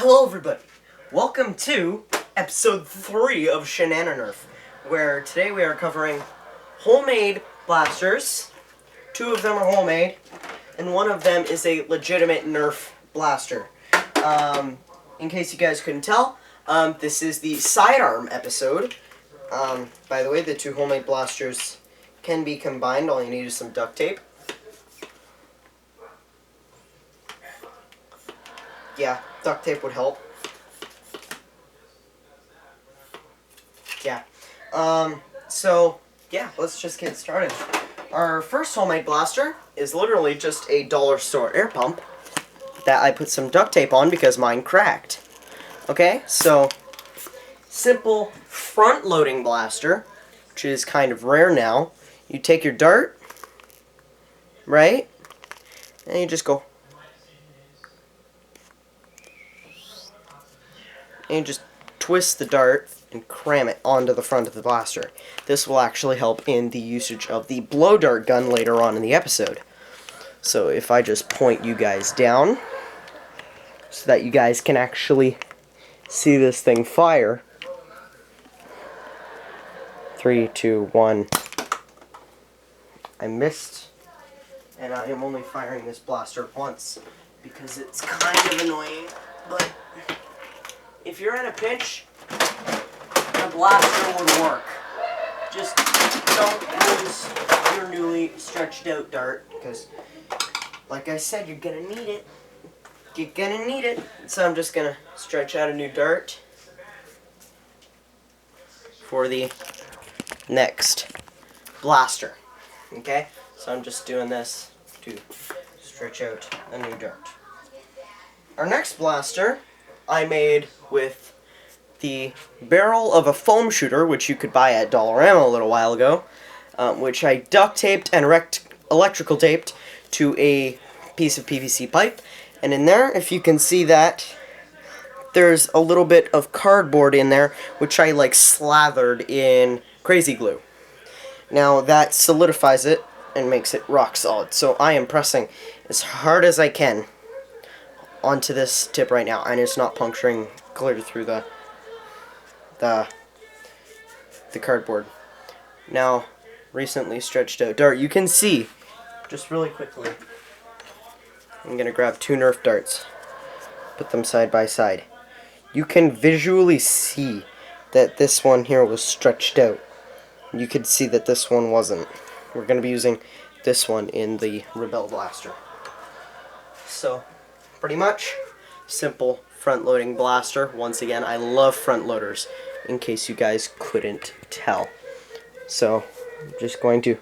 Hello everybody! Welcome to episode 3 of shanananerf, where today we are covering homemade blasters. 2 of them are homemade, and 1 of them is a legitimate Nerf blaster. In case you guys couldn't tell, this is the sidearm episode. By the way, the 2 homemade blasters can be combined. All you need is some duct tape. Yeah, duct tape would help. Yeah. Let's just get started. Our first homemade blaster is literally just a dollar store air pump that I put some duct tape on because mine cracked. Okay, so simple front-loading blaster, which is kind of rare now. You take your dart, right, and you just go. And you just twist the dart and cram it onto the front of the blaster. This will actually help in the usage of the blow dart gun later on in the episode. So if I just point you guys down so that you guys can actually see this thing fire. 3, 2, 1. I missed, and I am only firing this blaster once because it's kind of annoying, but if you're in a pinch, the blaster would work. Just don't lose your newly stretched out dart, because, like I said, you're gonna need it. You're gonna need it. So I'm just gonna stretch out a new dart for the next blaster. Okay? So I'm just doing this to stretch out a new dart. Our next blaster I made with the barrel of a foam shooter, which you could buy at Dollar Ammo a little while ago, which I duct taped and electrical taped to a piece of PVC pipe. And in there, if you can see that, there's a little bit of cardboard in there, which I slathered in crazy glue. Now that solidifies it and makes it rock solid. So I am pressing as hard as I can onto this tip right now, and it's not puncturing clear through the cardboard. Now, recently stretched out dart. You can see, just really quickly, I'm gonna grab 2 Nerf darts, put them side by side. You can visually see that this one here was stretched out. You could see that this one wasn't. We're gonna be using this one in the Rebelle blaster. So, pretty much simple front-loading blaster. Once again, I love front loaders, in case you guys couldn't tell. So I'm just going to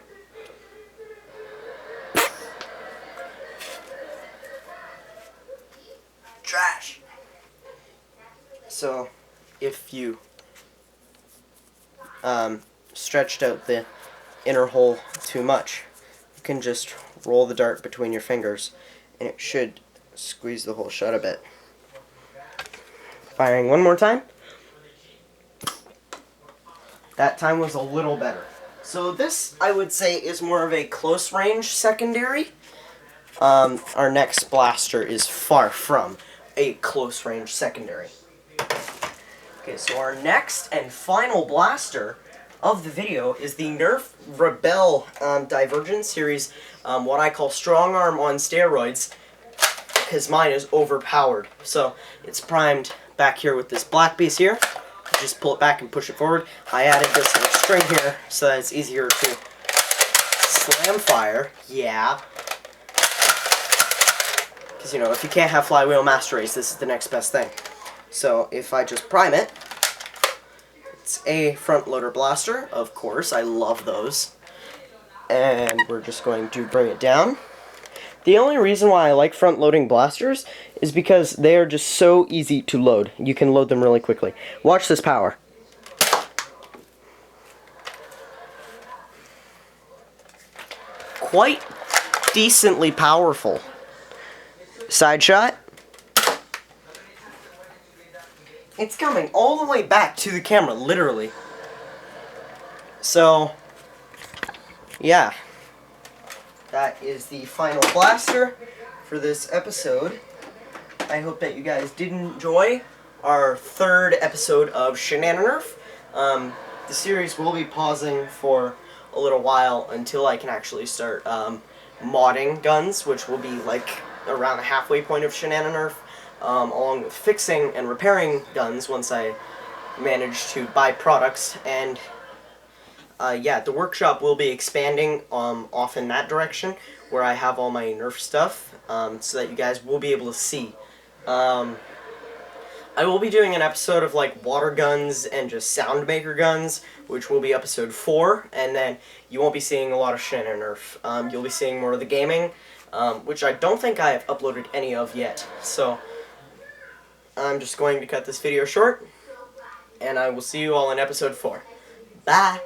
trash. So if you stretched out the inner hole too much, you can just roll the dart between your fingers and it should squeeze the hole shut a bit. Firing one more time. That time was a little better. So this, I would say, is more of a close range secondary. Our next blaster is far from a close range secondary. Okay, so our next and final blaster of the video is the Nerf Rebelle Divergent Series, what I call strong arm on steroids, because mine is overpowered. So it's primed back here with this black piece here. Just pull it back and push it forward. I added this little string here so that it's easier to slam fire. Yeah. Because, you know, if you can't have flywheel master race, this is the next best thing. So if I just prime it, it's a front loader blaster, of course. I love those. And we're just going to bring it down. The only reason why I like front-loading blasters is because they are just so easy to load. You can load them really quickly. Watch this power. Quite decently powerful. Side shot. It's coming all the way back to the camera, literally. So, yeah. That is the final blaster for this episode. I hope that you guys did enjoy our third episode of shanananerf. The series will be pausing for a little while until I can actually start modding guns, which will be like around the halfway point of shanananerf, along with fixing and repairing guns once I manage to buy products. And yeah, the workshop will be expanding off in that direction, where I have all my Nerf stuff, so that you guys will be able to see. I will be doing an episode of like water guns and just sound maker guns, which will be episode 4, and then you won't be seeing a lot of shanananerf. You'll be seeing more of the gaming, which I don't think I have uploaded any of yet. So I'm just going to cut this video short, and I will see you all in episode 4. Bye!